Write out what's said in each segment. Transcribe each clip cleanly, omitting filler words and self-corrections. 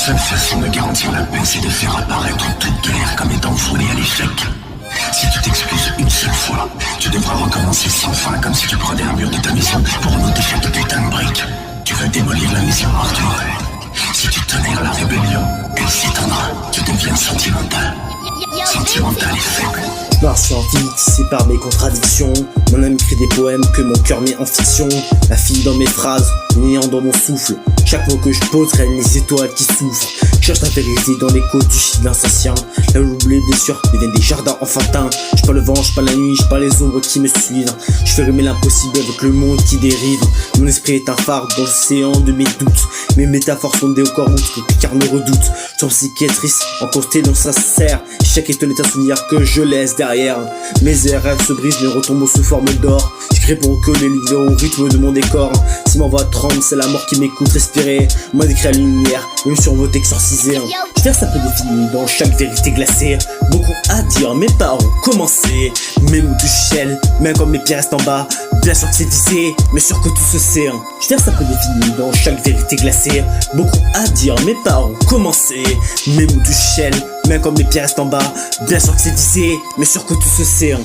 seule façon de garantir la paix, c'est de faire apparaître toute guerre comme étant vouée à l'échec. Si tu t'excuses une seule fois, tu devras recommencer sans fin, comme si tu prenais un mur de ta maison pour en ôter chaque putain de brique. Tu veux démolir la maison, Arthur. Si tu tolères la rébellion, elle s'éteindra. Tu deviens sentimental. Sentimental et faible. Je marche en vie, tissé par mes contradictions. Mon âme écrit des poèmes que mon cœur met en fiction. La fille dans mes phrases, le néant dans mon souffle. Chaque mot que je pose règne les étoiles qui souffrent. Cherche la vérité dans l'écho du silence ancien. Là où les blessures deviennent des jardins enfantins. J'pas le vent, j'pas la nuit, j'pas les ombres qui me suivent. Je fais rimer l'impossible avec le monde qui dérive. Mon esprit est un phare dans l'océan de mes doutes. Mes métaphores sont des au corps que Picard me redoute. Sans cicatrice, en constellation ça sert. Chaque étoile est un souvenir que je laisse derrière. Mes rêves se brisent mais retombent sous forme d'or. J'écris pour que les livres au rythme de mon décor. Si ma voix tremble, c'est la mort qui m'écoute respirer. Moi décrit la lumière, même sur votre exorcisé. Je fais ça peu défini dans chaque vérité glacée. Beaucoup à dire, mes parents commencé. Mes mots touchent ciel, même quand mes pieds restent en bas. Bien sûr que c'est visé, mais sûr que tout se sait. Je fais ça peu défini dans chaque vérité glacée. Beaucoup à dire, mes parents commencé. Mes mots touchent ciel, même quand mes pieds restent en bas. Bien sûr que c'est visé, mais sûr que tout se sait.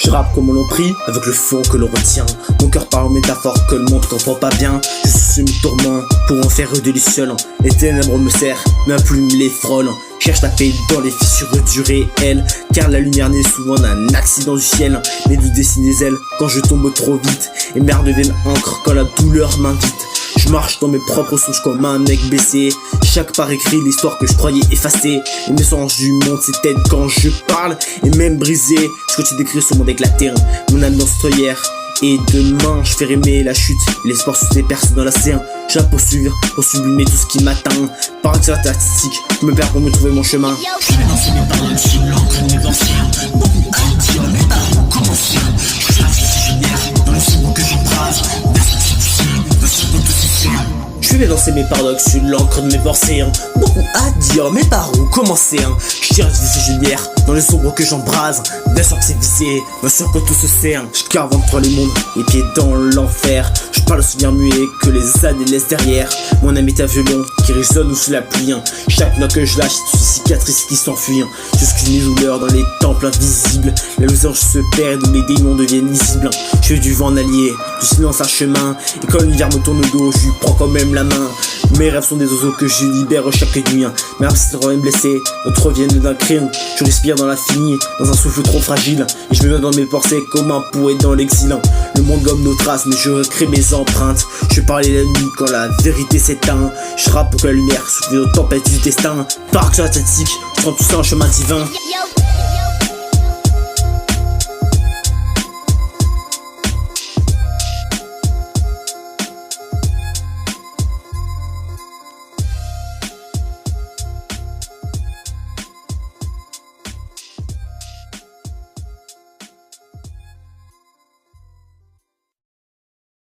Je rappe comme on l'on prie, avec le fond que l'on retient. Mon cœur parle en métaphore que le monde comprend pas bien. Je suis mes tourments pour en faire de seul. Les ténèbres me serrent, ma plume les frôle. Cherche la paix dans les fissures du réel. Car la lumière naît souvent d'un accident du ciel. Mes doutes dessinent des ailes quand je tombe trop vite. Et merde deviennent encre quand la douleur m'invite. Je marche dans mes propres songes comme un mec blessé. Chaque part écrit l'histoire que je croyais effacer. Les messages du monde s'éteignent quand je parle. Et même brisé, ce que tu décris sur mon éclaté. Mon âme danse hier. Et demain je fais rimer la chute. L'espoir sous tes perces dans la C1. Je la poursuivre pour sublimer tout ce qui m'atteint. Par une certaine tactique, je me perds pour me trouver mon chemin. Je vais danser mes paroles sur l'encre de mes anciens. Beaucoup à dire, mes parents commencent. Je cherche si je dans le second que j'embrase. Je vais lancer mes paradoxes sur l'encre de mes pensées. Beaucoup à dire, mes parents ont commencé. Je tire des lumières dans les ombres que j'embrase. Bien sûr que c'est visé, bien sûr que tout se sait. Je carve entre les mondes, les pieds dans l'enfer. Je parle au souvenir muet que les années laissent derrière. Mon âme est un violon qui résonne sous la pluie. Chaque note que je lâche, c'est une cicatrice qui s'enfuit. Jusqu'une mes douleurs dans les temples invisibles. Les losanges se perdent, mes démons deviennent lisibles. Je veux du vent en allié, du silence un chemin. Et quand l'hiver me tourne le dos, je lui prends quand même la main. Mes rêves sont des oiseaux que je libère chaque nuit. Mes rêves sont même blessés, d'autres reviennent d'un crime. Je respire dans l'infini, dans un souffle trop fragile. Et je me noie dans mes pensées comme un poète dans l'exil. Le monde gomme nos traces, mais je recrée mes empreintes. Je parlais la nuit quand la vérité s'éteint. Je rappe pour que la lumière souffle aux tempêtes du destin. Parc sur la statique, je prends tout ça en chemin divin.